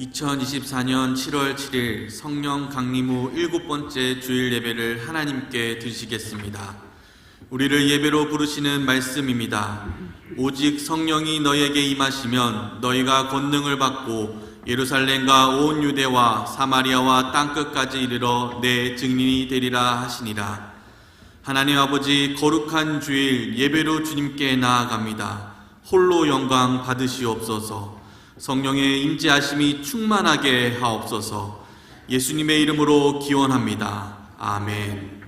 2024년 7월 7일 성령 강림 후 7번째 주일 예배를 하나님께 드리시겠습니다. 우리를 예배로 부르시는 말씀입니다. 오직 성령이 너희에게 임하시면 너희가 권능을 받고 예루살렘과 온 유대와 사마리아와 땅끝까지 이르러 내 증인이 되리라 하시니라. 하나님 아버지, 거룩한 주일 예배로 주님께 나아갑니다. 홀로 영광 받으시옵소서. 성령의 임재하심이 충만하게 하옵소서. 예수님의 이름으로 기원합니다. 아멘.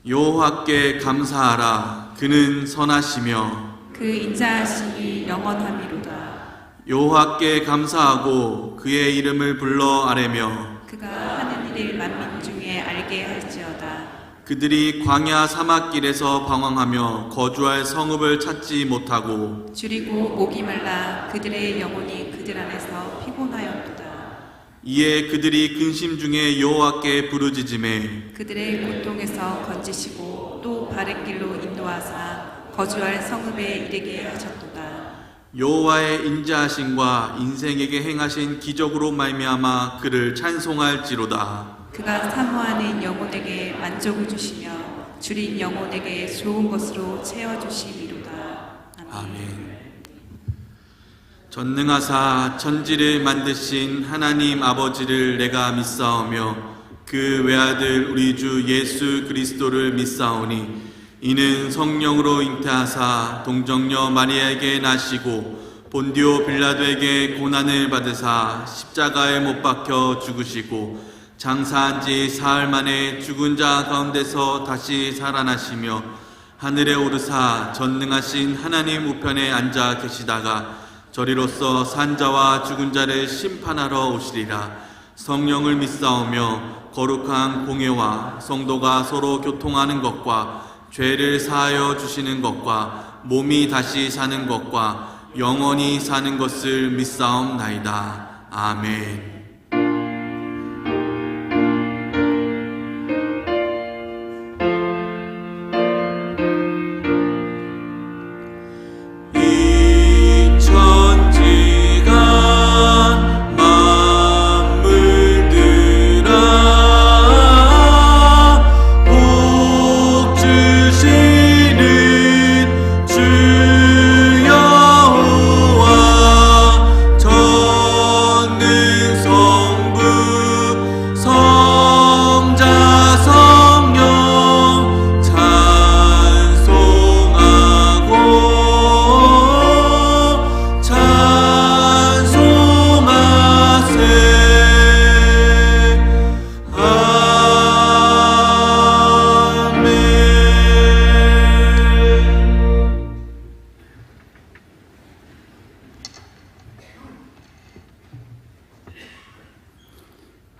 여호와께 감사하라. 그는 선하시며 그 인자하심이 영원함이로다. 여호와께 감사하고 그의 이름을 불러 아뢰며 그가 하는 일을 만민 중에 알게 할지어다. 그들이 광야 사막길에서 방황하며 거주할 성읍을 찾지 못하고 줄이고 목이 말라 그들의 영혼이 그들 안에서 피곤하였도다. 이에 그들이 근심 중에 여호와께 부르짖으매 그들의 고통에서 건지시고 또 바른 길로 인도하사 거주할 성읍에 이르게 하셨도다. 여호와의 인자하심과 인생에게 행하신 기적으로 말미암아 그를 찬송할지로다. 그가 사모하는 영혼에게 만족을 주시며 줄인 영혼에게 좋은 것으로 채워주심이로다. 아멘. 전능하사 천지를 만드신 하나님 아버지를 내가 믿사오며 그 외아들 우리 주 예수 그리스도를 믿사오니 이는 성령으로 잉태하사 동정녀 마리아에게 나시고 본디오 빌라도에게 고난을 받으사 십자가에 못 박혀 죽으시고 장사한 지 사흘 만에 죽은 자 가운데서 다시 살아나시며 하늘에 오르사 전능하신 하나님 우편에 앉아 계시다가 저리로서 산자와 죽은 자를 심판하러 오시리라. 성령을 믿사오며 거룩한 공예와 성도가 서로 교통하는 것과 죄를 사하여 주시는 것과 몸이 다시 사는 것과 영원히 사는 것을 믿사옵나이다. 아멘.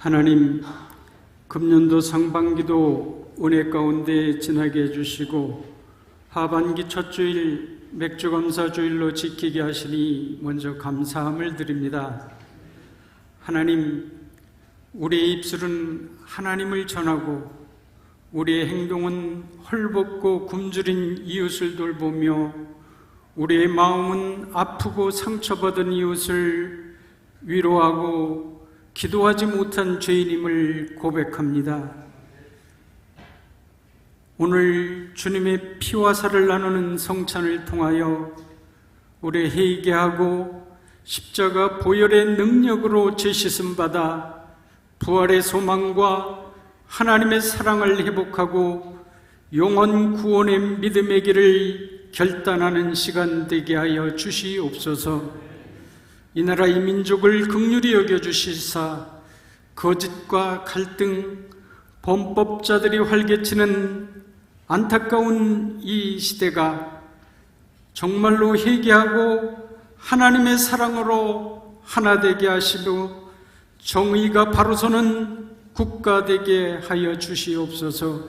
하나님, 금년도 상반기도 은혜 가운데 지나게 해주시고 하반기 첫 주일 맥주검사주일로 지키게 하시니 먼저 감사함을 드립니다. 하나님, 우리의 입술은 하나님을 전하고 우리의 행동은 헐벗고 굶주린 이웃을 돌보며 우리의 마음은 아프고 상처받은 이웃을 위로하고 기도하지 못한 죄인임을 고백합니다. 오늘 주님의 피와 살을 나누는 성찬을 통하여 우리 회개하고 십자가 보혈의 능력으로 죄씻음 받아 부활의 소망과 하나님의 사랑을 회복하고 영원 구원의 믿음의 길을 결단하는 시간 되게 하여 주시옵소서. 이 나라 이 민족을 긍휼히 여겨주시사 거짓과 갈등, 범법자들이 활개치는 안타까운 이 시대가 정말로 회개하고 하나님의 사랑으로 하나 되게 하시고 정의가 바로 서는 국가 되게 하여 주시옵소서.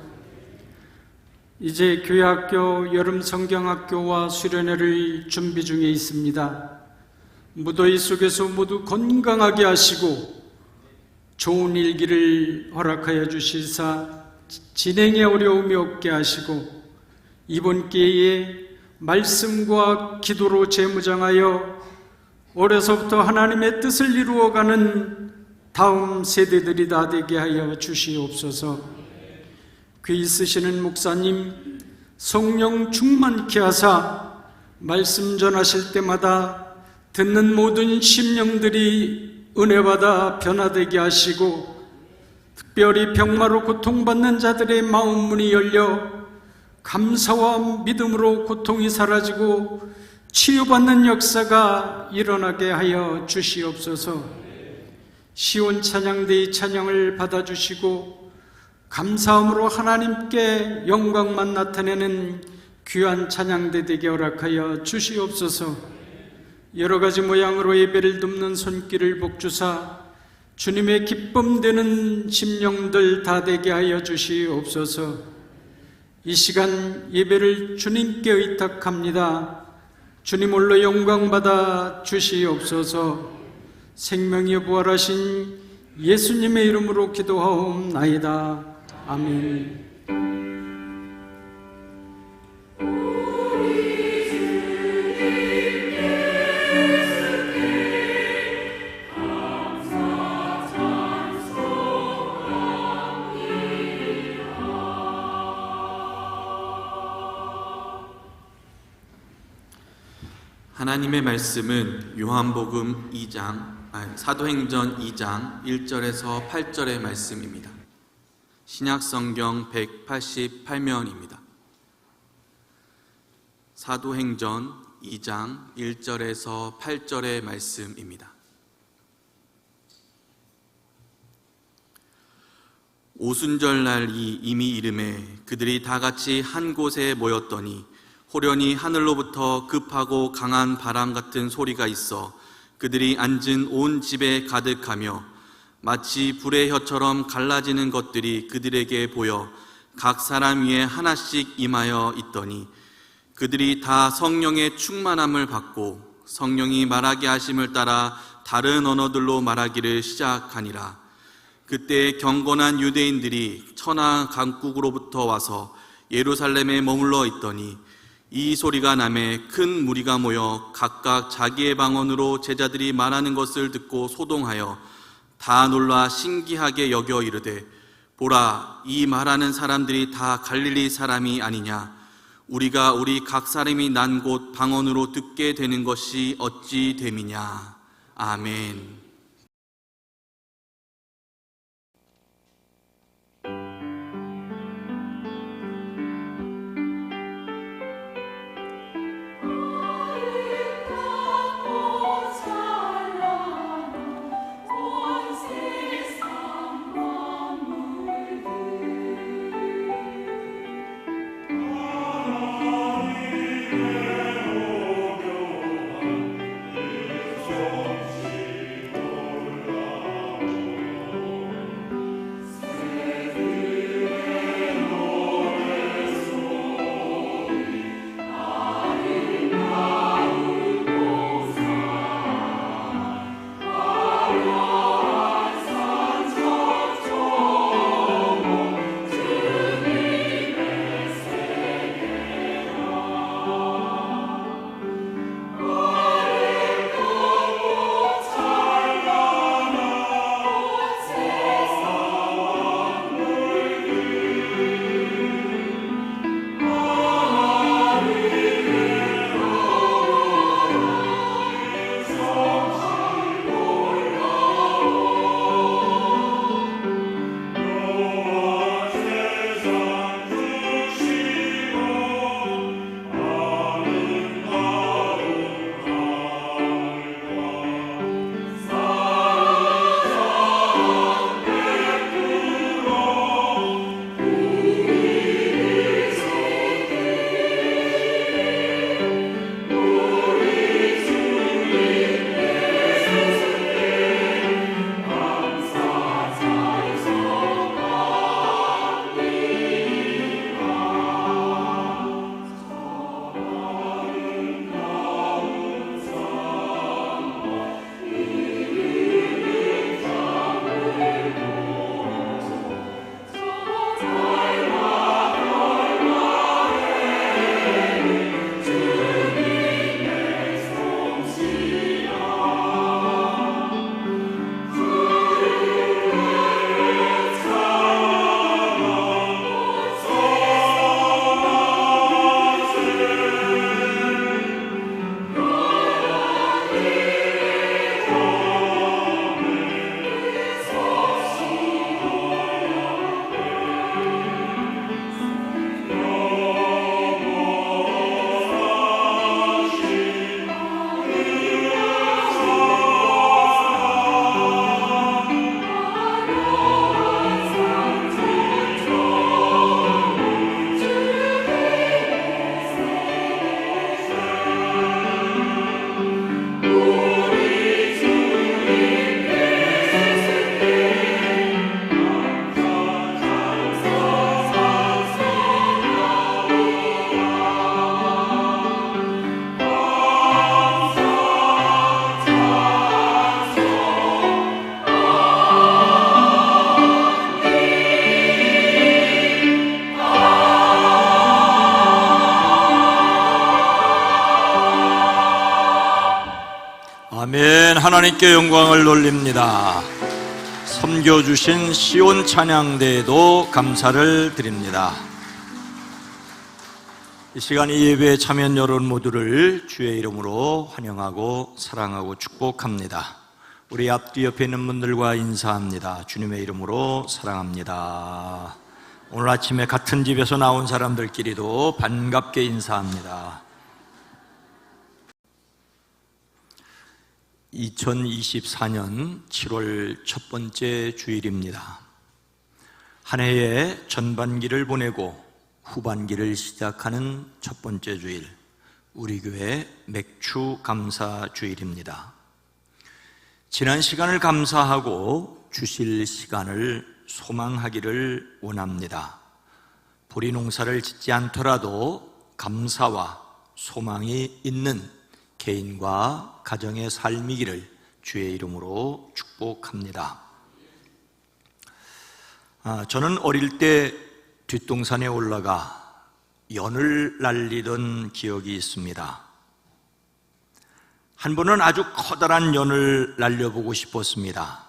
이제 교회학교, 여름성경학교와 수련회를 준비 중에 있습니다. 무더위 속에서 모두 건강하게 하시고 좋은 일기를 허락하여 주시사 진행에 어려움이 없게 하시고 이번 기회에 말씀과 기도로 재무장하여 어려서부터 하나님의 뜻을 이루어가는 다음 세대들이 다 되게 하여 주시옵소서. 귀 있으시는 목사님 성령 충만케 하사 말씀 전하실 때마다 듣는 모든 심령들이 은혜받아 변화되게 하시고 특별히 병마로 고통받는 자들의 마음 문이 열려 감사와 믿음으로 고통이 사라지고 치유받는 역사가 일어나게 하여 주시옵소서. 시온 찬양대의 찬양을 받아주시고 감사함으로 하나님께 영광만 나타내는 귀한 찬양대 되게 허락하여 주시옵소서. 여러 가지 모양으로 예배를 돕는 손길을 복주사 주님의 기쁨 되는 심령들 다 되게 하여 주시옵소서. 이 시간 예배를 주님께 의탁합니다. 주님 홀로 영광받아 주시옵소서. 생명이 부활하신 예수님의 이름으로 기도하옵나이다. 아멘. 하나님의 말씀은 요한복음 사도행전 2장 1절에서 8절의 말씀입니다. 신약성경 188면입니다. 사도행전 2장 1절에서 8절의 말씀입니다. 오순절날이 이미 이름에 그들이 다 같이 한 곳에 모였더니 호련히 하늘로부터 급하고 강한 바람 같은 소리가 있어 그들이 앉은 온 집에 가득하며 마치 불의 혀처럼 갈라지는 것들이 그들에게 보여 각 사람 위에 하나씩 임하여 있더니 그들이 다 성령의 충만함을 받고 성령이 말하게 하심을 따라 다른 언어들로 말하기를 시작하니라. 그때 경건한 유대인들이 천하 각국으로부터 와서 예루살렘에 머물러 있더니 이 소리가 나매 큰 무리가 모여 각각 자기의 방언으로 제자들이 말하는 것을 듣고 소동하여 다 놀라 신기하게 여겨 이르되 보라, 이 말하는 사람들이 다 갈릴리 사람이 아니냐? 우리가 우리 각 사람이 난 곳 방언으로 듣게 되는 것이 어찌 됨이냐? 아멘. 아멘. 하나님께 영광을 돌립니다. 섬겨주신 시온 찬양대에도 감사를 드립니다. 이 시간 이 예배에 참여한 여러분 모두를 주의 이름으로 환영하고 사랑하고 축복합니다. 우리 앞뒤 옆에 있는 분들과 인사합니다. 주님의 이름으로 사랑합니다. 오늘 아침에 같은 집에서 나온 사람들끼리도 반갑게 인사합니다. 2024년 7월 첫 번째 주일입니다. 한 해의 전반기를 보내고 후반기를 시작하는 첫 번째 주일, 우리 교회 맥주 감사 주일입니다. 지난 시간을 감사하고 주실 시간을 소망하기를 원합니다. 보리 농사를 짓지 않더라도 감사와 소망이 있는 개인과 가정의 삶이기를 주의 이름으로 축복합니다. 저는 어릴 때 뒷동산에 올라가 연을 날리던 기억이 있습니다. 한 번은 아주 커다란 연을 날려보고 싶었습니다.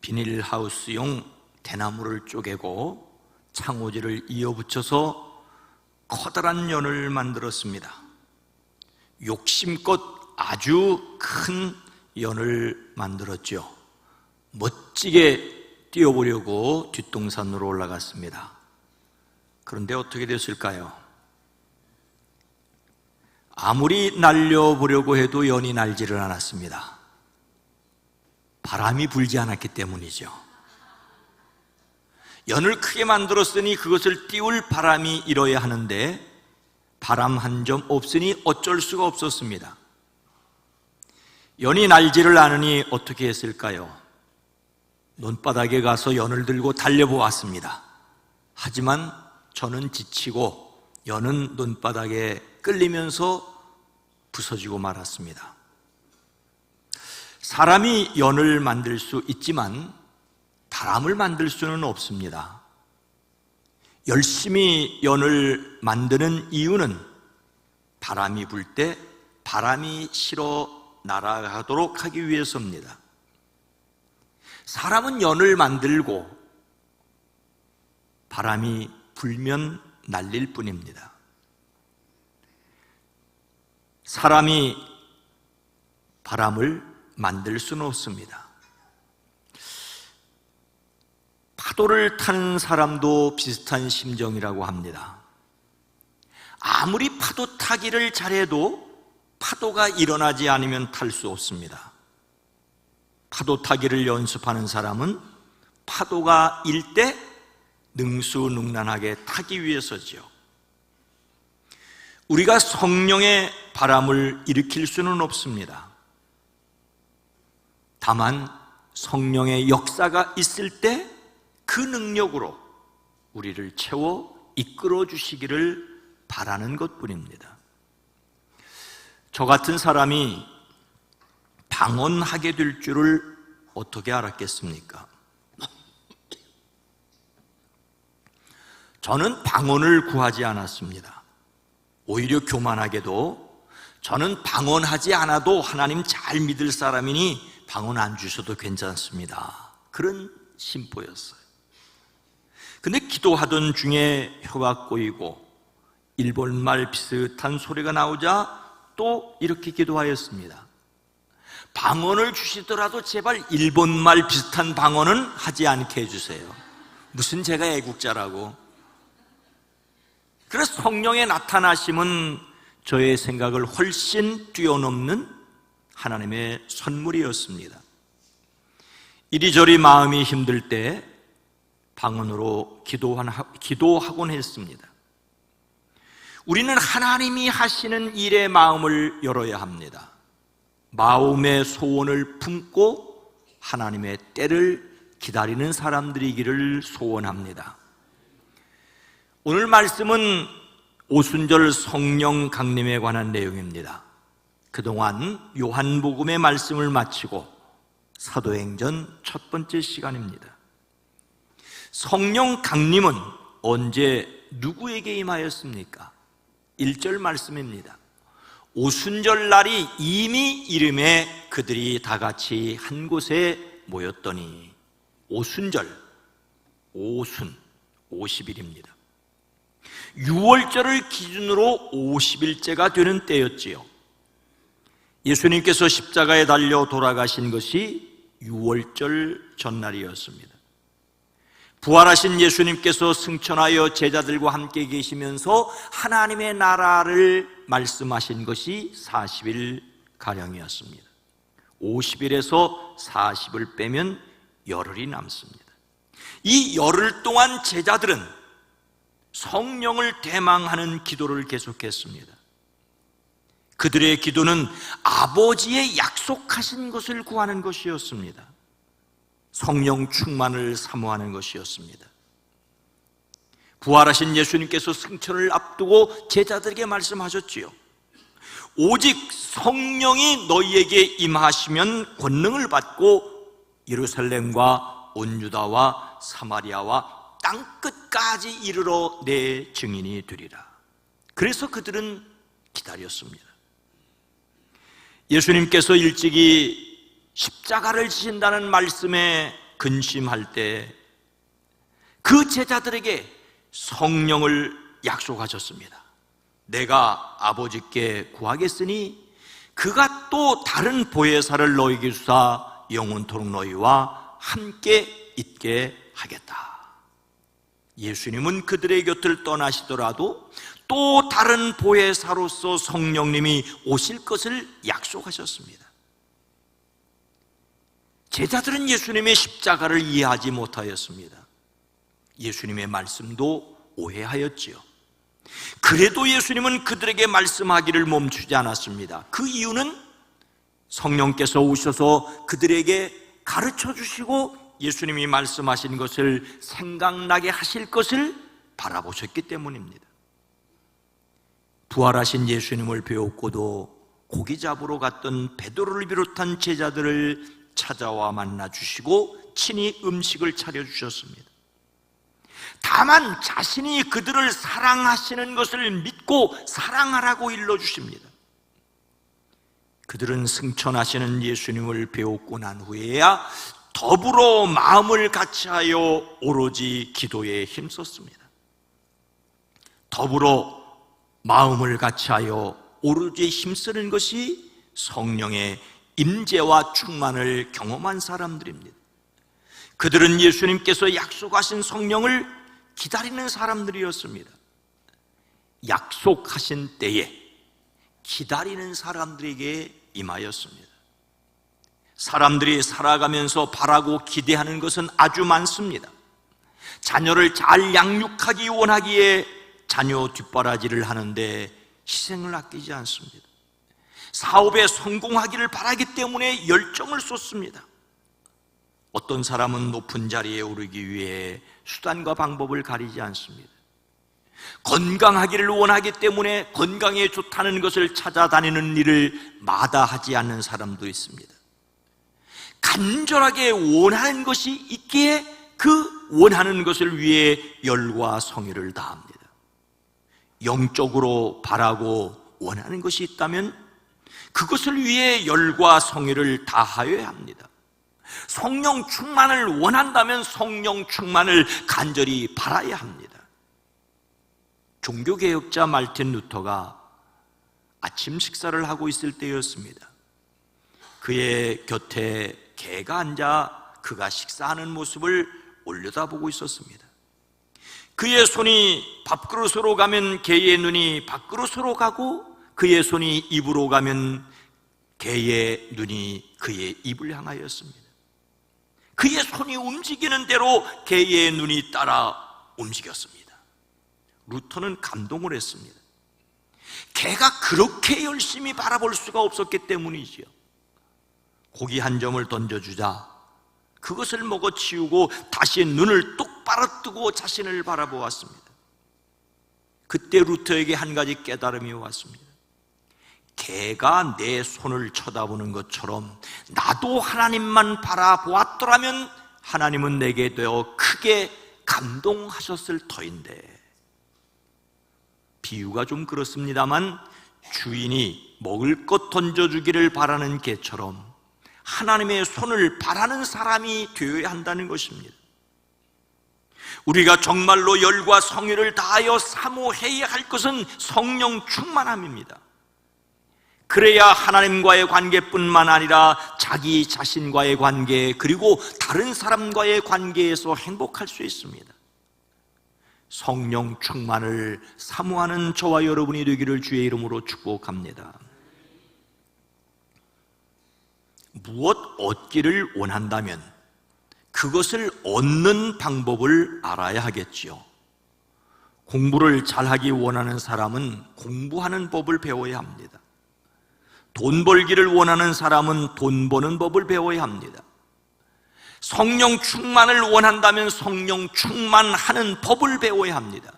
비닐하우스용 대나무를 쪼개고 창호지를 이어붙여서 커다란 연을 만들었습니다. 욕심껏 아주 큰 연을 만들었죠. 멋지게 뛰어보려고 뒷동산으로 올라갔습니다. 그런데 어떻게 됐을까요? 아무리 날려보려고 해도 연이 날지를 않았습니다. 바람이 불지 않았기 때문이죠. 연을 크게 만들었으니 그것을 띄울 바람이 일어야 하는데 바람 한 점 없으니 어쩔 수가 없었습니다. 연이 날지를 않으니 어떻게 했을까요? 논바닥에 가서 연을 들고 달려보았습니다. 하지만 저는 지치고 연은 논바닥에 끌리면서 부서지고 말았습니다. 사람이 연을 만들 수 있지만 바람을 만들 수는 없습니다. 열심히 연을 만드는 이유는 바람이 불 때 바람이 실어 날아가도록 하기 위해서입니다. 사람은 연을 만들고 바람이 불면 날릴 뿐입니다. 사람이 바람을 만들 수는 없습니다. 파도를 타는 사람도 비슷한 심정이라고 합니다. 아무리 파도 타기를 잘해도 파도가 일어나지 않으면 탈 수 없습니다. 파도 타기를 연습하는 사람은 파도가 일 때 능수능란하게 타기 위해서죠. 우리가 성령의 바람을 일으킬 수는 없습니다. 다만 성령의 역사가 있을 때 그 능력으로 우리를 채워 이끌어 주시기를 바라는 것뿐입니다. 저 같은 사람이 방언하게 될 줄을 어떻게 알았겠습니까? 저는 방언을 구하지 않았습니다. 오히려 교만하게도 저는 방언하지 않아도 하나님 잘 믿을 사람이니 방언 안 주셔도 괜찮습니다. 그런 심보였어요. 근데 기도하던 중에 혀가 꼬이고 일본말 비슷한 소리가 나오자 또 이렇게 기도하였습니다. 방언을 주시더라도 제발 일본말 비슷한 방언은 하지 않게 해주세요. 무슨 제가 애국자라고. 그래서 성령의 나타나심은 저의 생각을 훨씬 뛰어넘는 하나님의 선물이었습니다. 이리저리 마음이 힘들 때 방언으로 기도하곤 했습니다. 우리는 하나님이 하시는 일에 마음을 열어야 합니다. 마음의 소원을 품고 하나님의 때를 기다리는 사람들이기를 소원합니다. 오늘 말씀은 오순절 성령 강림에 관한 내용입니다. 그동안 요한복음의 말씀을 마치고 사도행전 첫 번째 시간입니다. 성령 강림은 언제 누구에게 임하였습니까? 1절 말씀입니다. 오순절 날이 이미 이름에 그들이 다 같이 한 곳에 모였더니, 오순절, 오순, 50일입니다. 6월절을 기준으로 50일째가 되는 때였지요. 예수님께서 십자가에 달려 돌아가신 것이 6월절 전날이었습니다. 부활하신 예수님께서 승천하여 제자들과 함께 계시면서 하나님의 나라를 말씀하신 것이 40일가량이었습니다. 50일에서 40을 빼면 열흘이 남습니다. 이 열흘 동안 제자들은 성령을 대망하는 기도를 계속했습니다. 그들의 기도는 아버지의 약속하신 것을 구하는 것이었습니다. 성령 충만을 사모하는 것이었습니다. 부활하신 예수님께서 승천을 앞두고 제자들에게 말씀하셨지요. 오직 성령이 너희에게 임하시면 권능을 받고 예루살렘과 온 유다와 사마리아와 땅끝까지 이르러 내 증인이 되리라. 그래서 그들은 기다렸습니다. 예수님께서 일찍이 십자가를 지신다는 말씀에 근심할 때 그 제자들에게 성령을 약속하셨습니다. 내가 아버지께 구하겠으니 그가 또 다른 보혜사를 너희에게 주사 영원토록 너희와 함께 있게 하겠다. 예수님은 그들의 곁을 떠나시더라도 또 다른 보혜사로서 성령님이 오실 것을 약속하셨습니다. 제자들은 예수님의 십자가를 이해하지 못하였습니다. 예수님의 말씀도 오해하였지요. 그래도 예수님은 그들에게 말씀하기를 멈추지 않았습니다. 그 이유는 성령께서 오셔서 그들에게 가르쳐 주시고 예수님이 말씀하신 것을 생각나게 하실 것을 바라보셨기 때문입니다. 부활하신 예수님을 배웠고도 고기 잡으러 갔던 베드로를 비롯한 제자들을 찾아와 만나 주시고 친히 음식을 차려 주셨습니다. 다만 자신이 그들을 사랑하시는 것을 믿고 사랑하라고 일러주십니다. 그들은 승천하시는 예수님을 배웠고 난 후에야 더불어 마음을 같이하여 오로지 기도에 힘썼습니다. 더불어 마음을 같이하여 오로지 힘쓰는 것이 성령의 임재와 충만을 경험한 사람들입니다. 그들은 예수님께서 약속하신 성령을 기다리는 사람들이었습니다. 약속하신 때에 기다리는 사람들에게 임하였습니다. 사람들이 살아가면서 바라고 기대하는 것은 아주 많습니다. 자녀를 잘 양육하기 원하기에 자녀 뒷바라지를 하는데 희생을 아끼지 않습니다. 사업에 성공하기를 바라기 때문에 열정을 쏟습니다. 어떤 사람은 높은 자리에 오르기 위해 수단과 방법을 가리지 않습니다. 건강하기를 원하기 때문에 건강에 좋다는 것을 찾아다니는 일을 마다하지 않는 사람도 있습니다. 간절하게 원하는 것이 있기에 그 원하는 것을 위해 열과 성의를 다합니다. 영적으로 바라고 원하는 것이 있다면 그것을 위해 열과 성의를 다하여야 합니다. 성령 충만을 원한다면 성령 충만을 간절히 바라야 합니다. 종교개혁자 말틴 루터가 아침 식사를 하고 있을 때였습니다. 그의 곁에 개가 앉아 그가 식사하는 모습을 올려다보고 있었습니다. 그의 손이 밥그릇으로 가면 개의 눈이 밥그릇으로 가고 그의 손이 입으로 가면 개의 눈이 그의 입을 향하였습니다. 그의 손이 움직이는 대로 개의 눈이 따라 움직였습니다. 루터는 감동을 했습니다. 개가 그렇게 열심히 바라볼 수가 없었기 때문이지요. 고기 한 점을 던져주자 그것을 먹어치우고 다시 눈을 똑바로 뜨고 자신을 바라보았습니다. 그때 루터에게 한 가지 깨달음이 왔습니다. 개가 내 손을 쳐다보는 것처럼 나도 하나님만 바라보았더라면 하나님은 내게 되어 크게 감동하셨을 터인데. 비유가 좀 그렇습니다만 주인이 먹을 것 던져주기를 바라는 개처럼 하나님의 손을 바라는 사람이 되어야 한다는 것입니다. 우리가 정말로 열과 성의를 다하여 사모해야 할 것은 성령 충만함입니다. 그래야 하나님과의 관계뿐만 아니라 자기 자신과의 관계 그리고 다른 사람과의 관계에서 행복할 수 있습니다. 성령 충만을 사모하는 저와 여러분이 되기를 주의 이름으로 축복합니다. 무엇 얻기를 원한다면 그것을 얻는 방법을 알아야 하겠지요. 공부를 잘하기 원하는 사람은 공부하는 법을 배워야 합니다. 돈 벌기를 원하는 사람은 돈 버는 법을 배워야 합니다. 성령 충만을 원한다면 성령 충만하는 법을 배워야 합니다.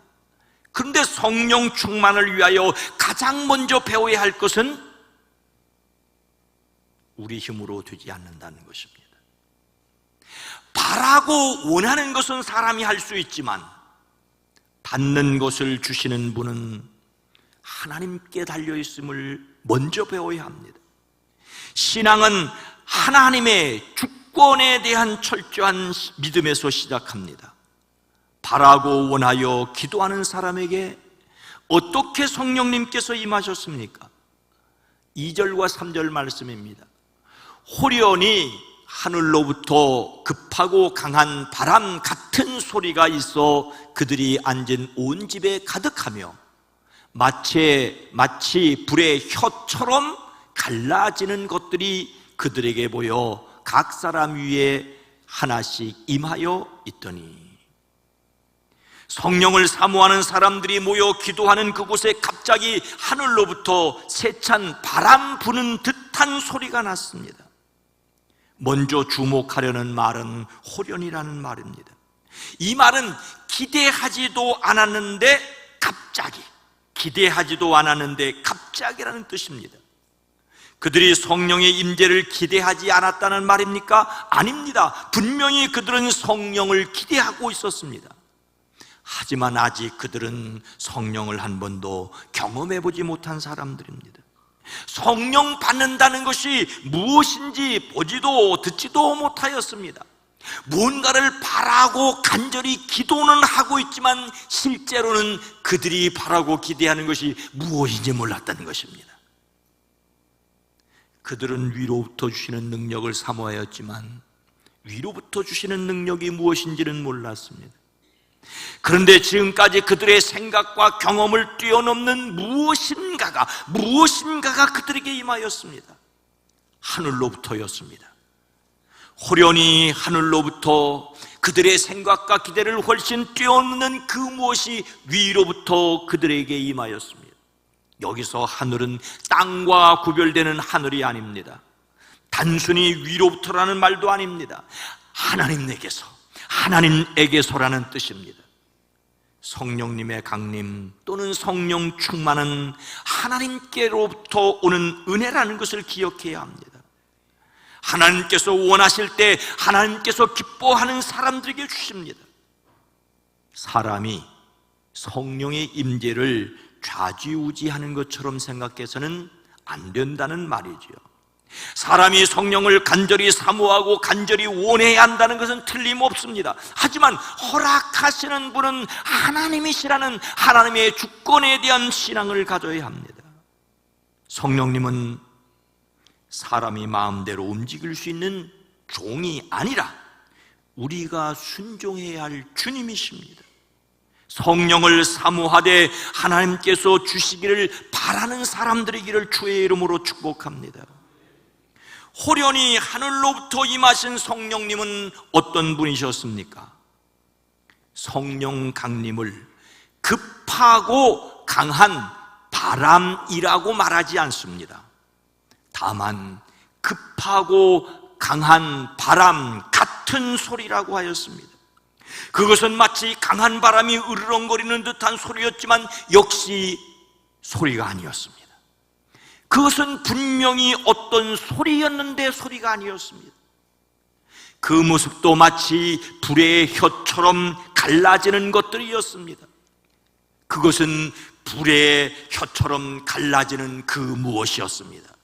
그런데 성령 충만을 위하여 가장 먼저 배워야 할 것은 우리 힘으로 되지 않는다는 것입니다. 바라고 원하는 것은 사람이 할 수 있지만 받는 것을 주시는 분은 하나님께 달려있음을 먼저 배워야 합니다. 신앙은 하나님의 주권에 대한 철저한 믿음에서 시작합니다. 바라고 원하여 기도하는 사람에게 어떻게 성령님께서 임하셨습니까? 2절과 3절 말씀입니다. 호련히 하늘로부터 급하고 강한 바람 같은 소리가 있어 그들이 앉은 온 집에 가득하며 마치 불의 혀처럼 갈라지는 것들이 그들에게 보여 각 사람 위에 하나씩 임하여 있더니, 성령을 사모하는 사람들이 모여 기도하는 그곳에 갑자기 하늘로부터 세찬 바람 부는 듯한 소리가 났습니다. 먼저 주목하려는 말은 호련이라는 말입니다. 이 말은 기대하지도 않았는데 갑자기, 기대하지도 않았는데 갑자기라는 뜻입니다. 그들이 성령의 임재를 기대하지 않았다는 말입니까? 아닙니다. 분명히 그들은 성령을 기대하고 있었습니다. 하지만 아직 그들은 성령을 한 번도 경험해보지 못한 사람들입니다. 성령 받는다는 것이 무엇인지 보지도 듣지도 못하였습니다. 뭔가를 바라고 간절히 기도는 하고 있지만 실제로는 그들이 바라고 기대하는 것이 무엇인지 몰랐다는 것입니다. 그들은 위로부터 주시는 능력을 사모하였지만 위로부터 주시는 능력이 무엇인지는 몰랐습니다. 그런데 지금까지 그들의 생각과 경험을 뛰어넘는 무엇인가가 그들에게 임하였습니다. 하늘로부터였습니다. 호련히 하늘로부터 그들의 생각과 기대를 훨씬 뛰어넘는 그 무엇이 위로부터 그들에게 임하였습니다. 여기서 하늘은 땅과 구별되는 하늘이 아닙니다. 단순히 위로부터라는 말도 아닙니다. 하나님에게서라는 뜻입니다. 성령님의 강림 또는 성령 충만은 하나님께로부터 오는 은혜라는 것을 기억해야 합니다. 하나님께서 원하실 때 하나님께서 기뻐하는 사람들에게 주십니다. 사람이 성령의 임재를 좌지우지하는 것처럼 생각해서는 안 된다는 말이죠. 사람이 성령을 간절히 사모하고 간절히 원해야 한다는 것은 틀림없습니다. 하지만 허락하시는 분은 하나님이시라는 하나님의 주권에 대한 신앙을 가져야 합니다. 성령님은 사람이 마음대로 움직일 수 있는 종이 아니라 우리가 순종해야 할 주님이십니다. 성령을 사모하되 하나님께서 주시기를 바라는 사람들이기를 주의 이름으로 축복합니다. 호련히 하늘로부터 임하신 성령님은 어떤 분이셨습니까? 성령 강림을 급하고 강한 바람이라고 말하지 않습니다. 다만 급하고 강한 바람 같은 소리라고 하였습니다. 그것은 마치 강한 바람이 으르렁거리는 듯한 소리였지만 역시 소리가 아니었습니다. 그것은 분명히 어떤 소리였는데 소리가 아니었습니다. 그 모습도 마치 불의 혀처럼 갈라지는 것들이었습니다. 그것은 불의 혀처럼 갈라지는 그 무엇이었습니다.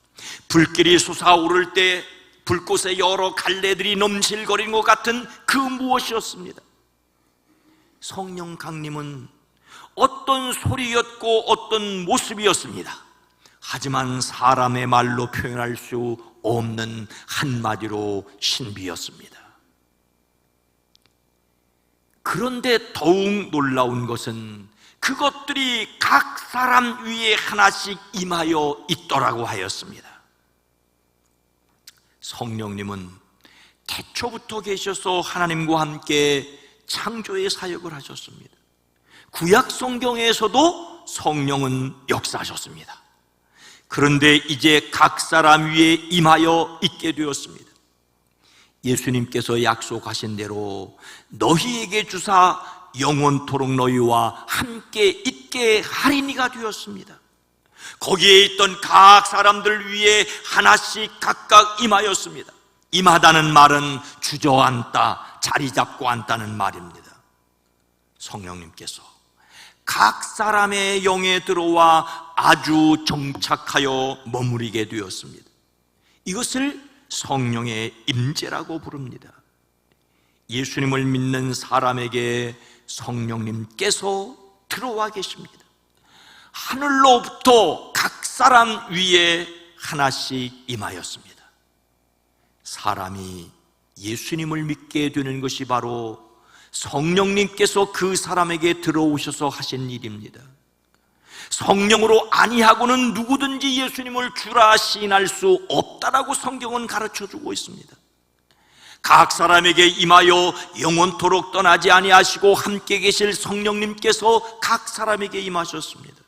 불길이 솟아오를 때 불꽃에 여러 갈래들이 넘실거리는 것 같은 그 무엇이었습니다. 성령 강림은 어떤 소리였고 어떤 모습이었습니다. 하지만 사람의 말로 표현할 수 없는 한마디로 신비였습니다. 그런데 더욱 놀라운 것은 그것들이 각 사람 위에 하나씩 임하여 있더라고 하였습니다. 성령님은 태초부터 계셔서 하나님과 함께 창조의 사역을 하셨습니다. 구약 성경에서도 성령은 역사하셨습니다. 그런데 이제 각 사람 위에 임하여 있게 되었습니다. 예수님께서 약속하신 대로 너희에게 주사 영원토록 너희와 함께 있게 하리니가 되었습니다. 거기에 있던 각 사람들 위에 하나씩 각각 임하였습니다. 임하다는 말은 주저앉다, 자리 잡고 앉다는 말입니다. 성령님께서 각 사람의 영에 들어와 아주 정착하여 머무르게 되었습니다. 이것을 성령의 임재라고 부릅니다. 예수님을 믿는 사람에게 성령님께서 들어와 계십니다. 하늘로부터 각 사람 위에 하나씩 임하였습니다. 사람이 예수님을 믿게 되는 것이 바로 성령님께서 그 사람에게 들어오셔서 하신 일입니다. 성령으로 아니하고는 누구든지 예수님을 주라 시인할 수 없다라고 성경은 가르쳐주고 있습니다. 각 사람에게 임하여 영원토록 떠나지 아니하시고 함께 계실 성령님께서 각 사람에게 임하셨습니다.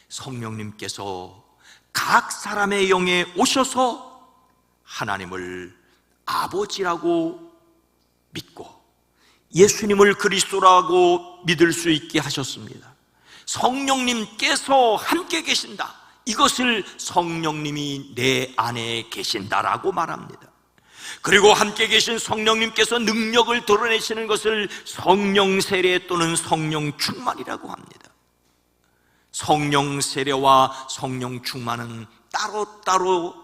성령님께서 각 사람의 영에 오셔서 하나님을 아버지라고 믿고 예수님을 그리스도라고 믿을 수 있게 하셨습니다. 성령님께서 함께 계신다, 이것을 성령님이 내 안에 계신다라고 말합니다. 그리고 함께 계신 성령님께서 능력을 드러내시는 것을 성령 세례 또는 성령 충만이라고 합니다. 성령 세례와 성령 충만은 따로따로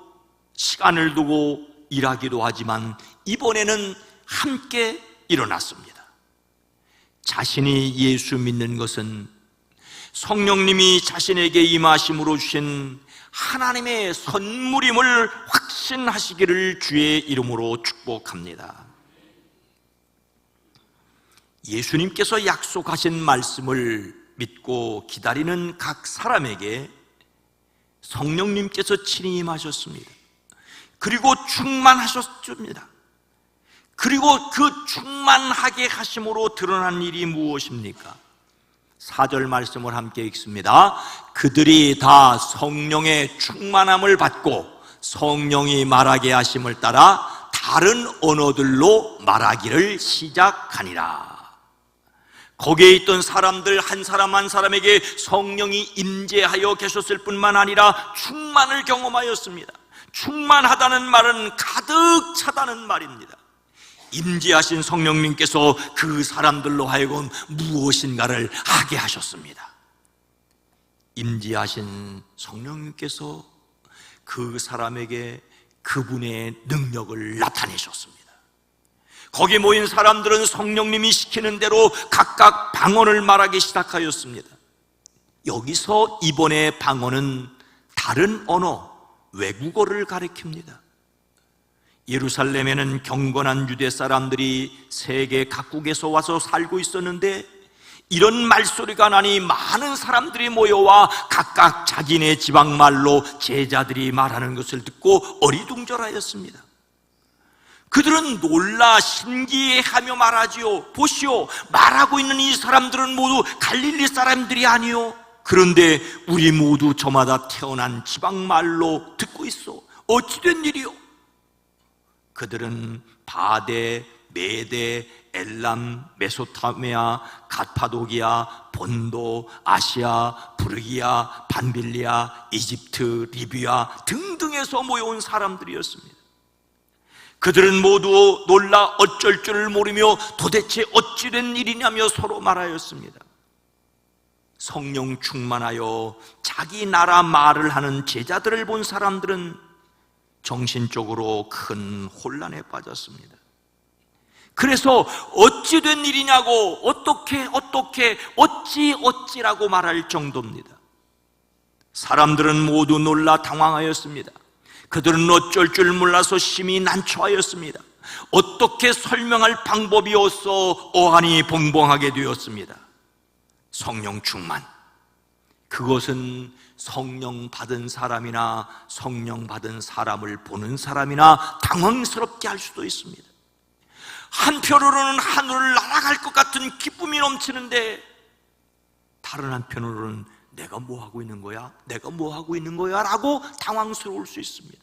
시간을 두고 일하기도 하지만 이번에는 함께 일어났습니다. 자신이 예수 믿는 것은 성령님이 자신에게 임하심으로 주신 하나님의 선물임을 확신하시기를 주의 이름으로 축복합니다. 예수님께서 약속하신 말씀을 믿고 기다리는 각 사람에게 성령님께서 친히 임하셨습니다. 그리고 충만하셨습니다. 그리고 그 충만하게 하심으로 드러난 일이 무엇입니까? 4절 말씀을 함께 읽습니다. 그들이 다 성령의 충만함을 받고 성령이 말하게 하심을 따라 다른 언어들로 말하기를 시작하니라. 거기에 있던 사람들 한 사람 한 사람에게 성령이 임재하여 계셨을 뿐만 아니라 충만을 경험하였습니다. 충만하다는 말은 가득 차다는 말입니다. 임재하신 성령님께서 그 사람들로 하여금 무엇인가를 하게 하셨습니다. 임재하신 성령님께서 그 사람에게 그분의 능력을 나타내셨습니다. 거기 모인 사람들은 성령님이 시키는 대로 각각 방언을 말하기 시작하였습니다. 여기서 이번에 방언은 다른 언어, 외국어를 가리킵니다. 예루살렘에는 경건한 유대 사람들이 세계 각국에서 와서 살고 있었는데 이런 말소리가 나니 많은 사람들이 모여와 각각 자기네 지방말로 제자들이 말하는 것을 듣고 어리둥절하였습니다. 그들은 놀라 신기해하며 말하지요. 보시오, 말하고 있는 이 사람들은 모두 갈릴리 사람들이 아니요, 그런데 우리 모두 저마다 태어난 지방말로 듣고 있어. 어찌 된 일이요? 그들은 바데, 메데, 엘람, 메소타미아, 가파도기아, 본도, 아시아, 부르기아, 반빌리아, 이집트, 리비아 등등에서 모여온 사람들이었습니다. 그들은 모두 놀라 어쩔 줄을 모르며 도대체 어찌 된 일이냐며 서로 말하였습니다. 성령 충만하여 자기 나라 말을 하는 제자들을 본 사람들은 정신적으로 큰 혼란에 빠졌습니다. 그래서 어찌 된 일이냐고 어찌라고 말할 정도입니다. 사람들은 모두 놀라 당황하였습니다. 그들은 어쩔 줄 몰라서 심히 난처하였습니다. 어떻게 설명할 방법이 없어 어안이 벙벙하게 되었습니다. 성령 충만, 그것은 성령 받은 사람이나 성령 받은 사람을 보는 사람이나 당황스럽게 할 수도 있습니다. 한편으로는 하늘을 날아갈 것 같은 기쁨이 넘치는데 다른 한편으로는 내가 뭐 하고 있는 거야? 내가 뭐 하고 있는 거야? 라고 당황스러울 수 있습니다.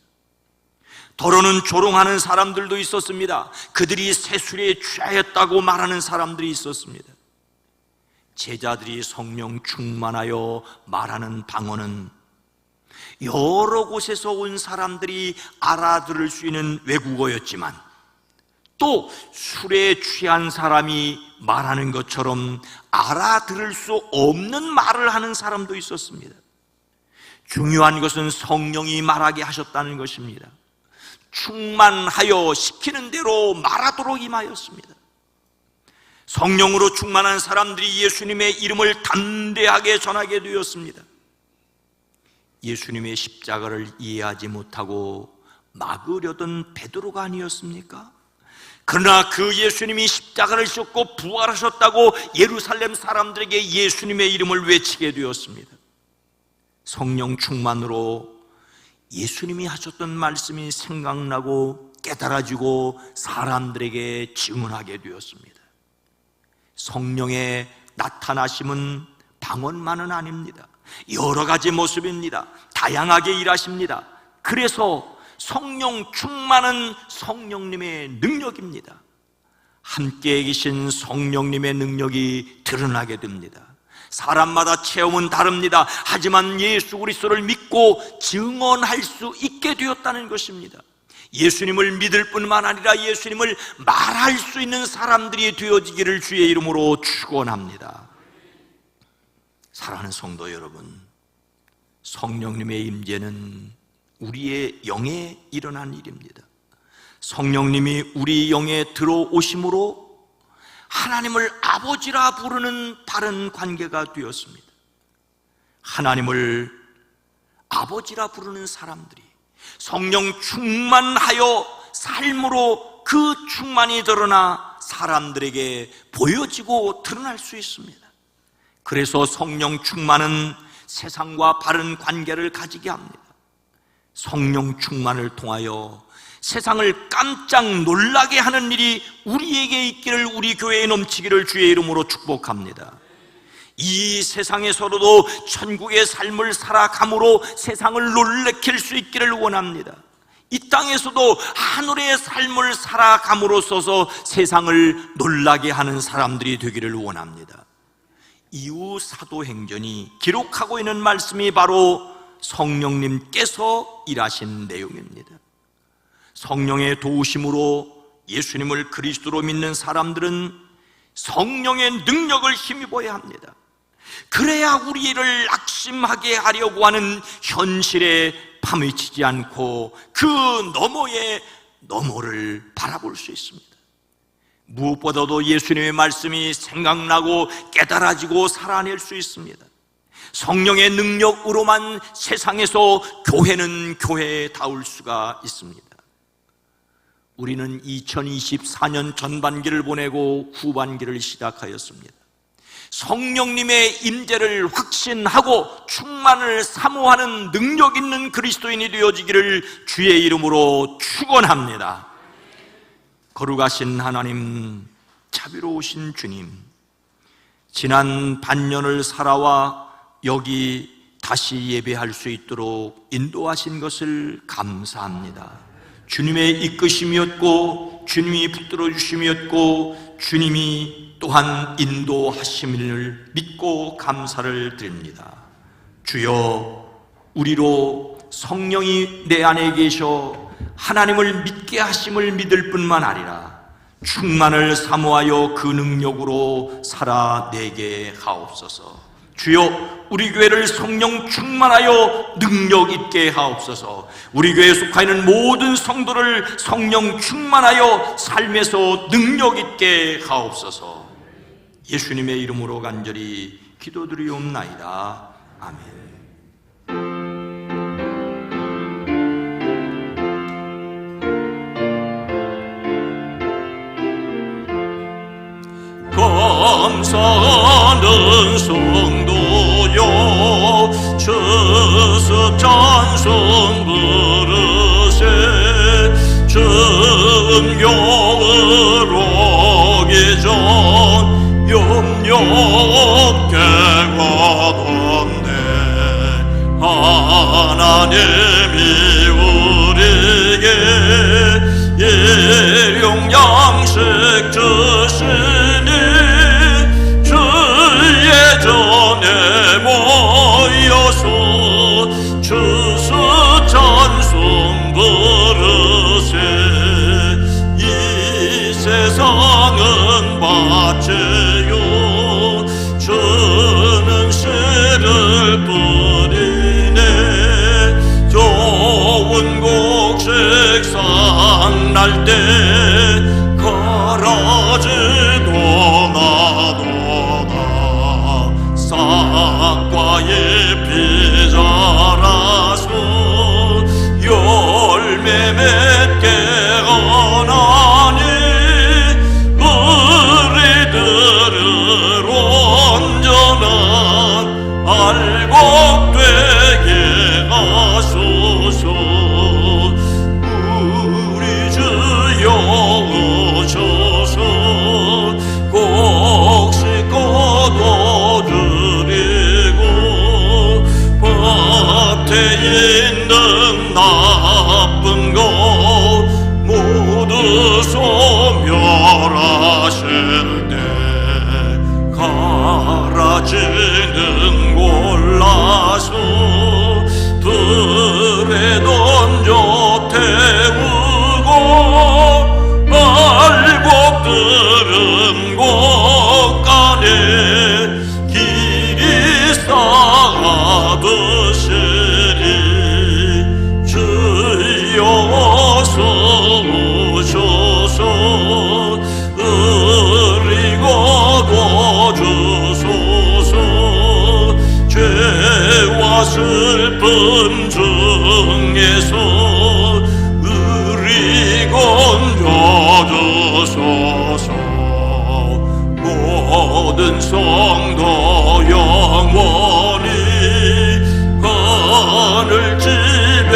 더러는 조롱하는 사람들도 있었습니다. 그들이 세술에 취하였다고 말하는 사람들이 있었습니다. 제자들이 성령 충만하여 말하는 방언은 여러 곳에서 온 사람들이 알아들을 수 있는 외국어였지만 또 술에 취한 사람이 말하는 것처럼 알아들을 수 없는 말을 하는 사람도 있었습니다. 중요한 것은 성령이 말하게 하셨다는 것입니다. 충만하여 시키는 대로 말하도록 임하였습니다. 성령으로 충만한 사람들이 예수님의 이름을 담대하게 전하게 되었습니다. 예수님의 십자가를 이해하지 못하고 막으려던 베드로가 아니었습니까? 그러나 그 예수님이 십자가를 졌고 부활하셨다고 예루살렘 사람들에게 예수님의 이름을 외치게 되었습니다. 성령 충만으로 예수님이 하셨던 말씀이 생각나고 깨달아지고 사람들에게 증언하게 되었습니다. 성령의 나타나심은 방언만은 아닙니다. 여러 가지 모습입니다. 다양하게 일하십니다. 그래서 성령 충만은 성령님의 능력입니다. 함께 계신 성령님의 능력이 드러나게 됩니다. 사람마다 체험은 다릅니다. 하지만 예수 그리스도를 믿고 증언할 수 있게 되었다는 것입니다. 예수님을 믿을 뿐만 아니라 예수님을 말할 수 있는 사람들이 되어지기를 주의 이름으로 축원합니다. 사랑하는 성도 여러분, 성령님의 임재는 우리의 영에 일어난 일입니다. 성령님이 우리 영에 들어오심으로 하나님을 아버지라 부르는 바른 관계가 되었습니다. 하나님을 아버지라 부르는 사람들이 성령 충만하여 삶으로 그 충만이 드러나 사람들에게 보여지고 드러날 수 있습니다. 그래서 성령 충만은 세상과 바른 관계를 가지게 합니다. 성령 충만을 통하여 세상을 깜짝 놀라게 하는 일이 우리에게 있기를, 우리 교회에 넘치기를 주의 이름으로 축복합니다. 이 세상에서도 천국의 삶을 살아감으로 세상을 놀래킬 수 있기를 원합니다. 이 땅에서도 하늘의 삶을 살아감으로써 세상을 놀라게 하는 사람들이 되기를 원합니다. 이후 사도행전이 기록하고 있는 말씀이 바로 성령님께서 일하신 내용입니다. 성령의 도우심으로 예수님을 그리스도로 믿는 사람들은 성령의 능력을 힘입어야 합니다. 그래야 우리를 낙심하게 하려고 하는 현실에 파묻히지 않고 그 너머의 너머를 바라볼 수 있습니다. 무엇보다도 예수님의 말씀이 생각나고 깨달아지고 살아낼 수 있습니다. 성령의 능력으로만 세상에서 교회는 교회다울 수가 있습니다. 우리는 2024년 전반기를 보내고 후반기를 시작하였습니다. 성령님의 임재를 확신하고 충만을 사모하는 능력 있는 그리스도인이 되어지기를 주의 이름으로 축원합니다. 거룩하신 하나님, 자비로우신 주님, 지난 반년을 살아와 여기 다시 예배할 수 있도록 인도하신 것을 감사합니다. 주님의 이끄심이었고 주님이 붙들어 주심이었고 주님이 또한 인도하심을 믿고 감사를 드립니다. 주여, 우리로 성령이 내 안에 계셔 하나님을 믿게 하심을 믿을 뿐만 아니라 충만을 사모하여 그 능력으로 살아내게 하옵소서. 주여, 우리 교회를 성령 충만하여 능력 있게 하옵소서. 우리 교회에 속하 있는 모든 성도를 성령 충만하여 삶에서 능력 있게 하옵소서. 예수님의 이름으로 간절히 기도드리옵나이다. 아멘. 감사하는 성도여, 주스 찬송 부르세. 정경을 오기 전 염려 깨고 주세. 이 세상은 바채요 주는 씨를 뿌리네. 좋은 곡식 상날 때 가라지도 나도다. 싹과 잎이 자라서 열매 맺게 하나니 우리들을 온전한 알곡되게 하소서. 우리 주여 오셔서 곡식 거둬드리고 밭에 있는 나쁜 것 모두 소멸하실 때 가라지는 골라서 들에 던져 태우고 알곡들은 곳간에 길이 쌓아두시리. 주여 어서 오셔서 우리 거둬주소서. 죄와 슬픔 중에서 우리 건져주소서. 모든 성도 영원히 하늘집에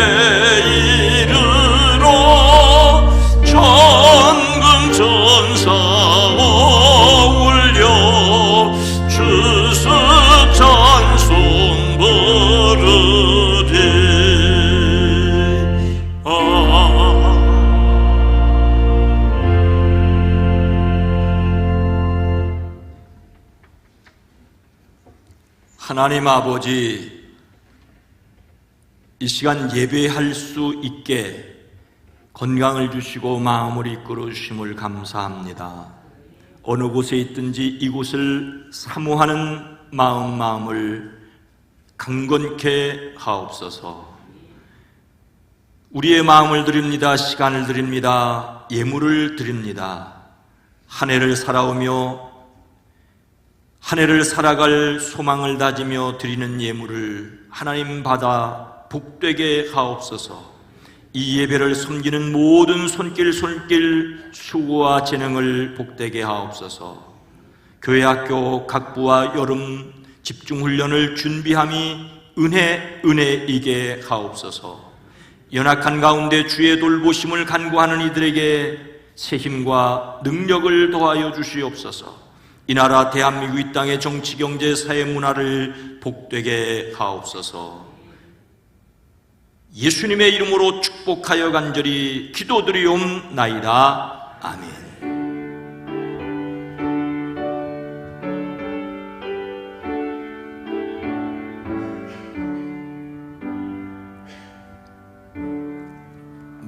이르러 천금 천사 올려 주스 찬송 부르리. 하나님 아버지, 이 시간 예배할 수 있게 건강을 주시고 마음을 이끌어 주심을 감사합니다. 어느 곳에 있든지 이곳을 사모하는 마음을 강건케 하옵소서. 우리의 마음을 드립니다. 시간을 드립니다. 예물을 드립니다. 한 해를 살아오며 한 해를 살아갈 소망을 다지며 드리는 예물을 하나님 받아 복되게 하옵소서. 이 예배를 섬기는 모든 손길 수고와 재능을 복되게 하옵소서. 교회 학교 각부와 여름 집중훈련을 준비함이 은혜이게 하옵소서. 연약한 가운데 주의 돌보심을 간구하는 이들에게 새 힘과 능력을 더하여 주시옵소서. 이 나라 대한민국 이 땅의 정치, 경제, 사회, 문화를 복되게 하옵소서. 예수님의 이름으로 축복하여 간절히 기도드리옵나이다. 아멘.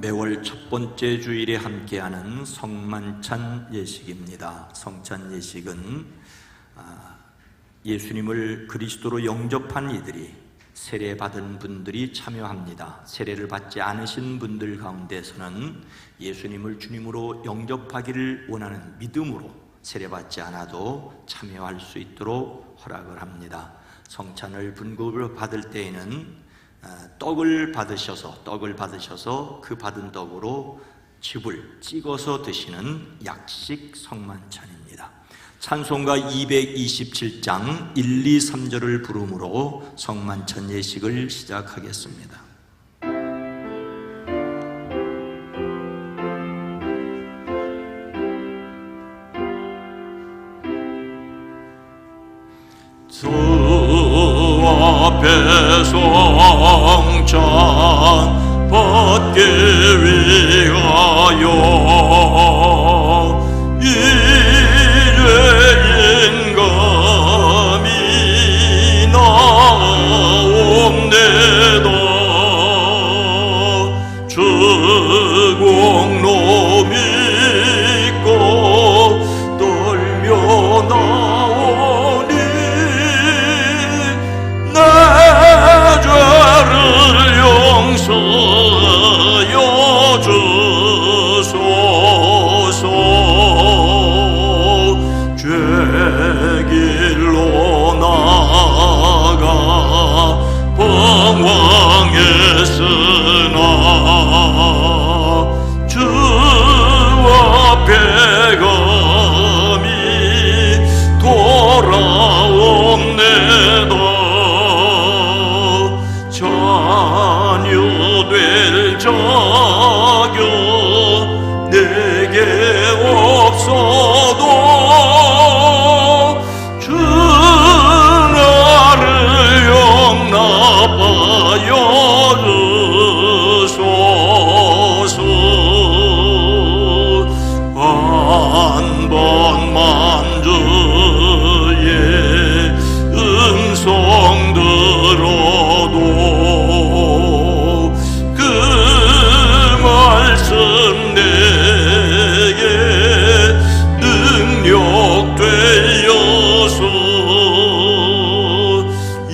매월 첫 번째 주일에 함께하는 성만찬 예식입니다. 성찬 예식은 예수님을 그리스도로 영접한 이들이 세례받은 분들이 참여합니다. 세례를 받지 않으신 분들 가운데서는 예수님을 주님으로 영접하기를 원하는 믿음으로 세례받지 않아도 참여할 수 있도록 허락을 합니다. 성찬을 분급을 받을 때에는 떡을 받으셔서 그 받은 떡으로 즙을 찍어서 드시는 약식 성만찬입니다. 찬송가 227장 1, 2, 3절을 부름으로 성만찬 예식을 시작하겠습니다. 주 앞에 성찬 받기 위하여 이래 인감이 나옵니다. 주고 없어도 주 나를 용납하여 주소서. 한 번만 주의 음성 들어도 그 말씀 내게 능력 되어서 이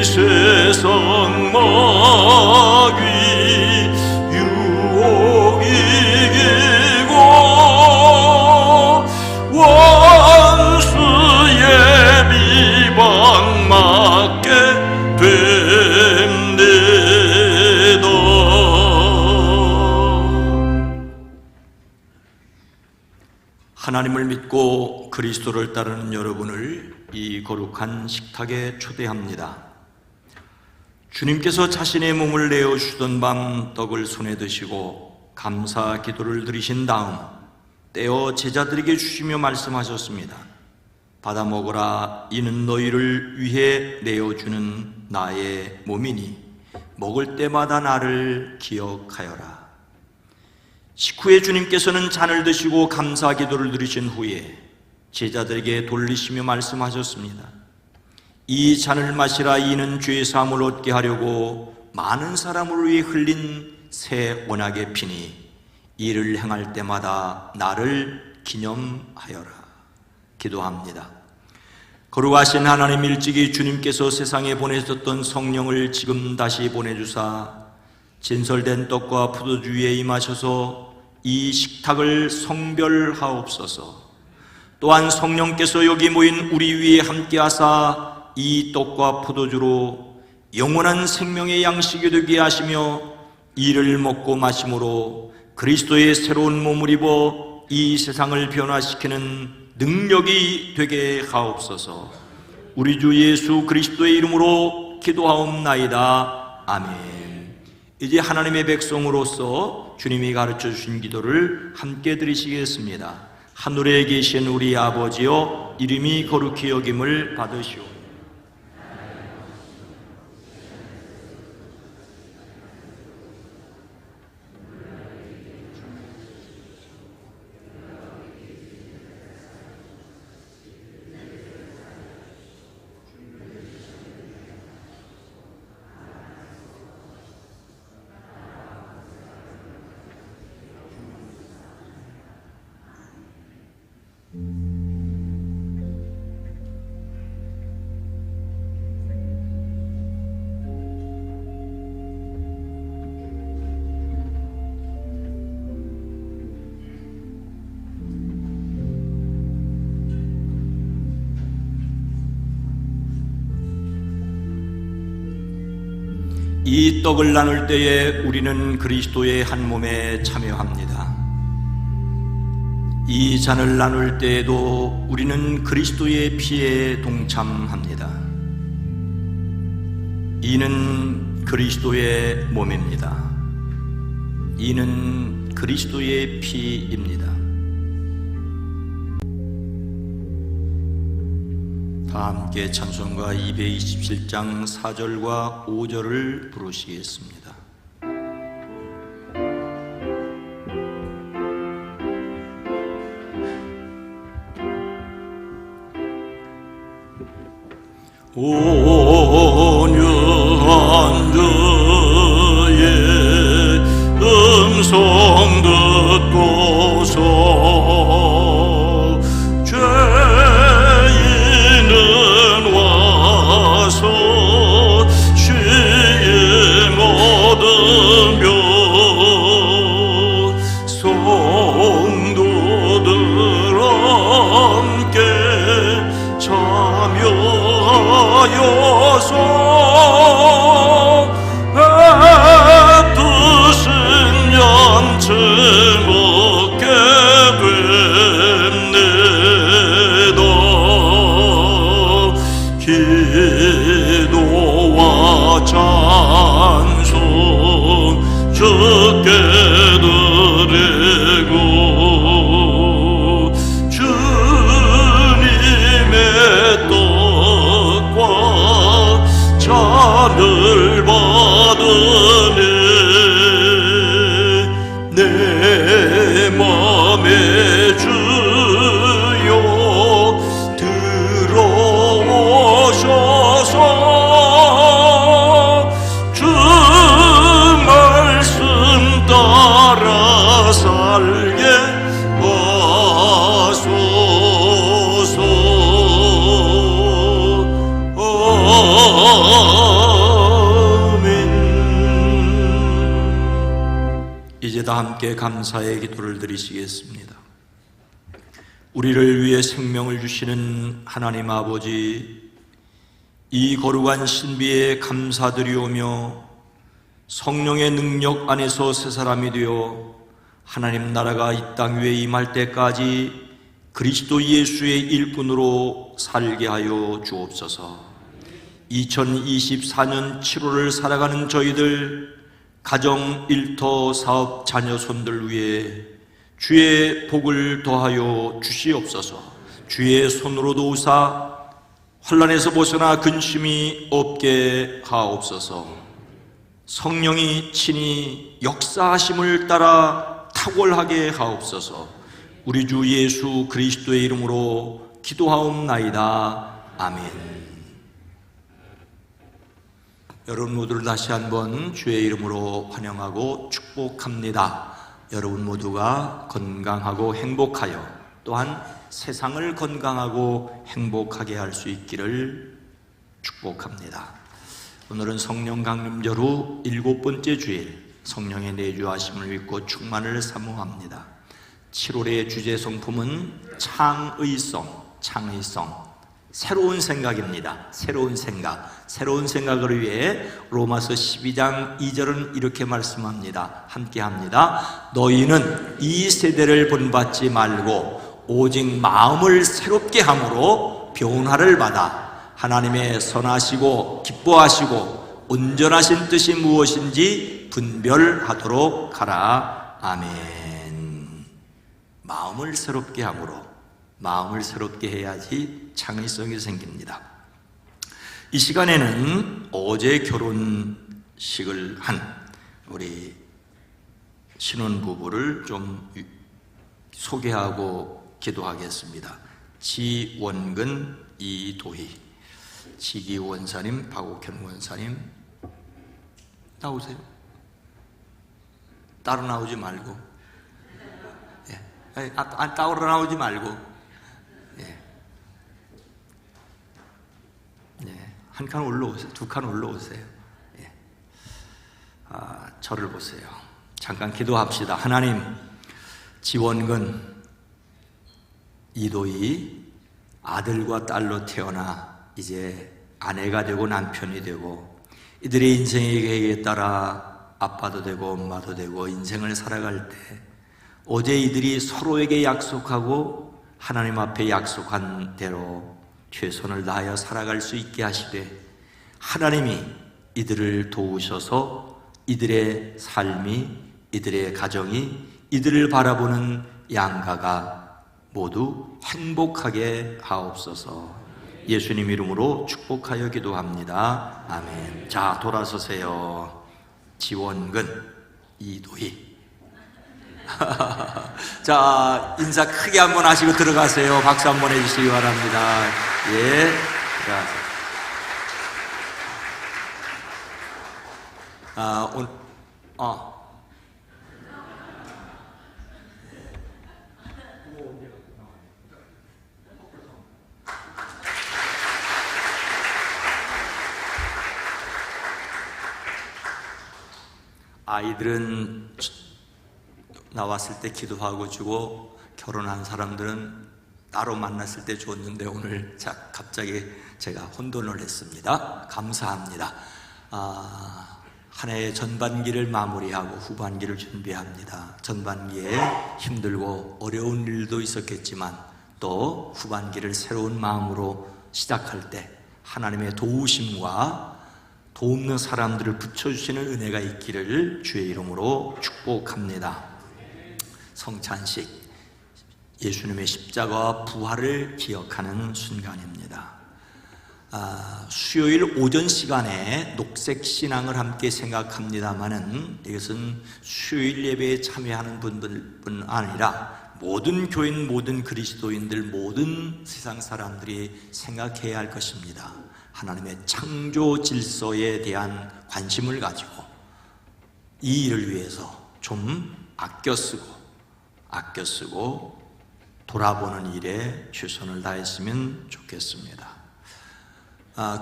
세상 마귀 유혹 이기고 원수의 비방 맞게 됩니다. 하나님을 믿고 그리스도를 따르는 여러분을 이 거룩한 식탁에 초대합니다. 주님께서 자신의 몸을 내어주시던 밤 떡을 손에 드시고 감사 기도를 드리신 다음 떼어 제자들에게 주시며 말씀하셨습니다. 받아 먹으라, 이는 너희를 위해 내어주는 나의 몸이니 먹을 때마다 나를 기억하여라. 식후에 주님께서는 잔을 드시고 감사 기도를 드리신 후에 제자들에게 돌리시며 말씀하셨습니다. 이 잔을 마시라, 이는 죄 사함을 얻게 하려고 많은 사람을 위해 흘린 새 언약의 피니 이를 행할 때마다 나를 기념하여라. 기도합니다. 거룩하신 하나님, 일찍이 주님께서 세상에 보내셨던 성령을 지금 다시 보내주사 진설된 떡과 포도주 위에 임하셔서 이 식탁을 성별하옵소서. 또한 성령께서 여기 모인 우리 위에 함께하사 이 떡과 포도주로 영원한 생명의 양식이 되게 하시며 이를 먹고 마심으로 그리스도의 새로운 몸을 입어 이 세상을 변화시키는 능력이 되게 하옵소서. 우리 주 예수 그리스도의 이름으로 기도하옵나이다. 아멘. 이제 하나님의 백성으로서 주님이 가르쳐 주신 기도를 함께 드리시겠습니다. 하늘에 계신 우리 아버지여, 이름이 거룩히 여김을 받으시오. 이 떡을 나눌 때에 우리는 그리스도의 한 몸에 참여합니다. 이 잔을 나눌 때에도 우리는 그리스도의 피에 동참합니다. 이는 그리스도의 몸입니다. 이는 그리스도의 피입니다. 다 함께 찬송가 227장 4절과 5절을 부르시겠습니다. 온유한 그의 음성 듣고서 죄인은 와서 쉼 얻으며 성도들 함께 참여하여서 뜻은 양채 먹게 됩니다. 기도와 찬송 주께 드리고 살게 하소서. 아멘. 이제 다 함께 감사의 기도를 드리시겠습니다. 우리를 위해 생명을 주시는 하나님 아버지, 이 거룩한 신비에 감사드리오며 성령의 능력 안에서 새 사람이 되어 하나님 나라가 이 땅 위에 임할 때까지 그리스도 예수의 일꾼으로 살게 하여 주옵소서. 2024년 7월을 살아가는 저희들 가정, 일터, 사업, 자녀, 손들 위해 주의 복을 더하여 주시옵소서. 주의 손으로 도우사 환난에서 벗어나 근심이 없게 하옵소서. 성령이 친히 역사하심을 따라 탁월하게 하옵소서. 우리 주 예수 그리스도의 이름으로 기도하옵나이다. 아멘. 여러분 모두를 다시 한번 주의 이름으로 환영하고 축복합니다. 여러분 모두가 건강하고 행복하여 또한 세상을 건강하고 행복하게 할 수 있기를 축복합니다. 오늘은 성령 강림절 후 7번째 주일, 성령의 내주하심을 믿고 충만을 사모합니다. 7월의 주제 성품은 창의성, 새로운 생각입니다. 새로운 생각을 위해 로마서 12장 2절은 이렇게 말씀합니다. 함께 합니다. 너희는 이 세대를 본받지 말고 오직 마음을 새롭게 함으로 변화를 받아 하나님의 선하시고 기뻐하시고 온전하신 뜻이 무엇인지 분별하도록 하라. 아멘. 마음을 새롭게 함으로, 마음을 새롭게 해야지 창의성이 생깁니다. 이 시간에는 어제 결혼식을 한 우리 신혼부부를 좀 소개하고 기도하겠습니다. 지원근, 이도희, 지기 원사님, 박옥현 원사님 나오세요. 따로 나오지 말고, 따로 나오지 말고, 한 칸 올라오세요. 2칸 올라오세요. 저를 보세요. 잠깐 기도합시다. 하나님, 지원근, 이도희 아들과 딸로 태어나 이제 아내가 되고 남편이 되고 이들의 인생의 계획에 따라 아빠도 되고 엄마도 되고 인생을 살아갈 때 어제 이들이 서로에게 약속하고 하나님 앞에 약속한 대로 최선을 다하여 살아갈 수 있게 하시되 하나님이 이들을 도우셔서 이들의 삶이, 이들의 가정이, 이들을 바라보는 양가가 모두 행복하게 하옵소서. 예수님 이름으로 축복하여 기도합니다. 아멘. 자, 돌아서세요. 지원근, 이도희. 자, 인사 크게 한번 하시고 들어가세요. 박수 한번 해주시기 바랍니다. 예, 들어가세요. 아이들은 나왔을 때 기도하고 주고 결혼한 사람들은 따로 만났을 때 줬는데 오늘 갑자기 제가 혼돈을 했습니다. 감사합니다. 한 해의 전반기를 마무리하고 후반기를 준비합니다. 전반기에 힘들고 어려운 일도 있었겠지만 또 후반기를 새로운 마음으로 시작할 때 하나님의 도우심과 도움는 사람들을 붙여주시는 은혜가 있기를 주의 이름으로 축복합니다. 성찬식, 예수님의 십자가와 부활을 기억하는 순간입니다. 수요일 오전 시간에 녹색 신앙을 함께 생각합니다마는 이것은 수요일 예배에 참여하는 분들뿐 아니라 모든 교인, 모든 그리스도인들, 모든 세상 사람들이 생각해야 할 것입니다. 하나님의 창조 질서에 대한 관심을 가지고 이 일을 위해서 좀 아껴 쓰고 아껴 쓰고 돌아보는 일에 최선을 다했으면 좋겠습니다.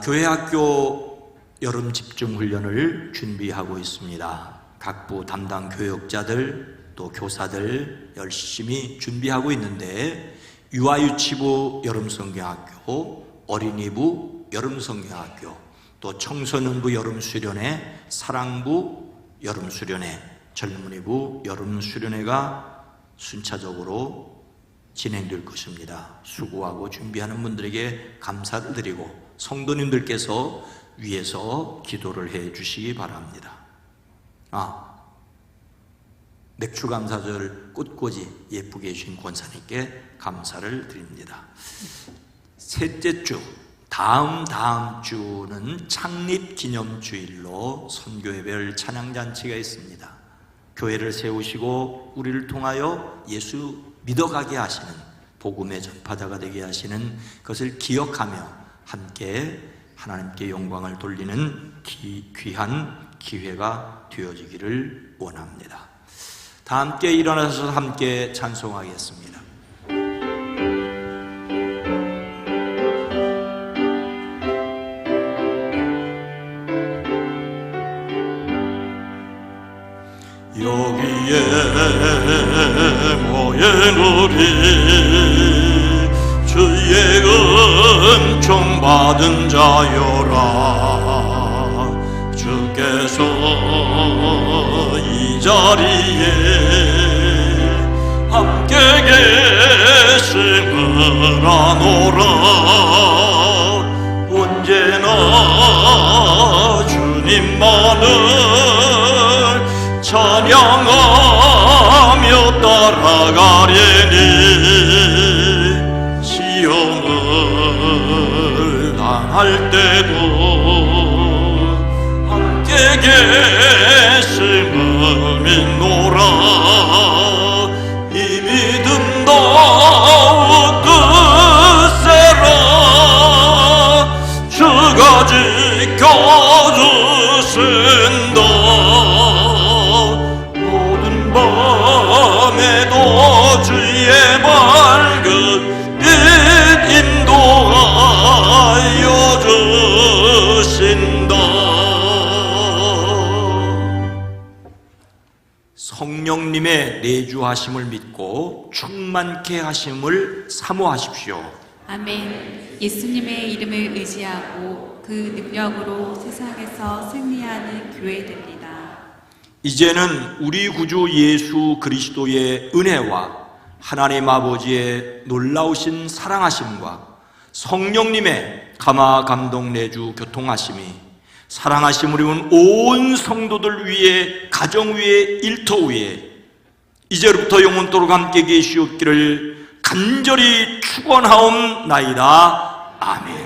교회 학교 여름 집중훈련을 준비하고 있습니다. 각부 담당 교역자들 또 교사들 열심히 준비하고 있는데 유아유치부 여름성경학교, 어린이부 여름성경학교, 또 청소년부 여름수련회, 사랑부 여름수련회, 젊은이부 여름수련회가 순차적으로 진행될 것입니다. 수고하고 준비하는 분들에게 감사를 드리고 성도님들께서 위에서 기도를 해 주시기 바랍니다. 맥주 감사절 꽃꽂이 예쁘게 해주신 권사님께 감사를 드립니다. 셋째 주, 다음 주는 창립기념주일로 선교회별 찬양잔치가 있습니다. 교회를 세우시고 우리를 통하여 예수 믿어가게 하시는, 복음의 전파자가 되게 하시는 것을 기억하며 함께 하나님께 영광을 돌리는 귀한 기회가 되어지기를 원합니다. 다 함께 일어나서 함께 찬송하겠습니다. 여기에 모인 우리 주의 은총 받은 자여라. 주께서 이 자리에 함께 계심을 아노라. 언제나 주님만을 찬양하며 따라가려니 시험을 당할 때도 함께 계심을 믿노라. 이 믿음 더욱 굳세라. 주가 지켜주신다. 밤에도 주의 밝은 빛 인도하여 주신다. 성령님의 내주하심을 믿고 충만케 하심을 사모하십시오. 아멘. 예수님의 이름을 의지하고 그 능력으로 세상에서 승리하는 교회됩니다. 이제는 우리 구주 예수 그리스도의 은혜와 하나님 아버지의 놀라우신 사랑하심과 성령님의 감화 감동 내주 교통하심이 사랑하심을 입은 온 성도들 위에, 가정 위에, 일터 위에 이제부터 영원토록 함께 계시옵기를 간절히 축원하옵나이다. 아멘.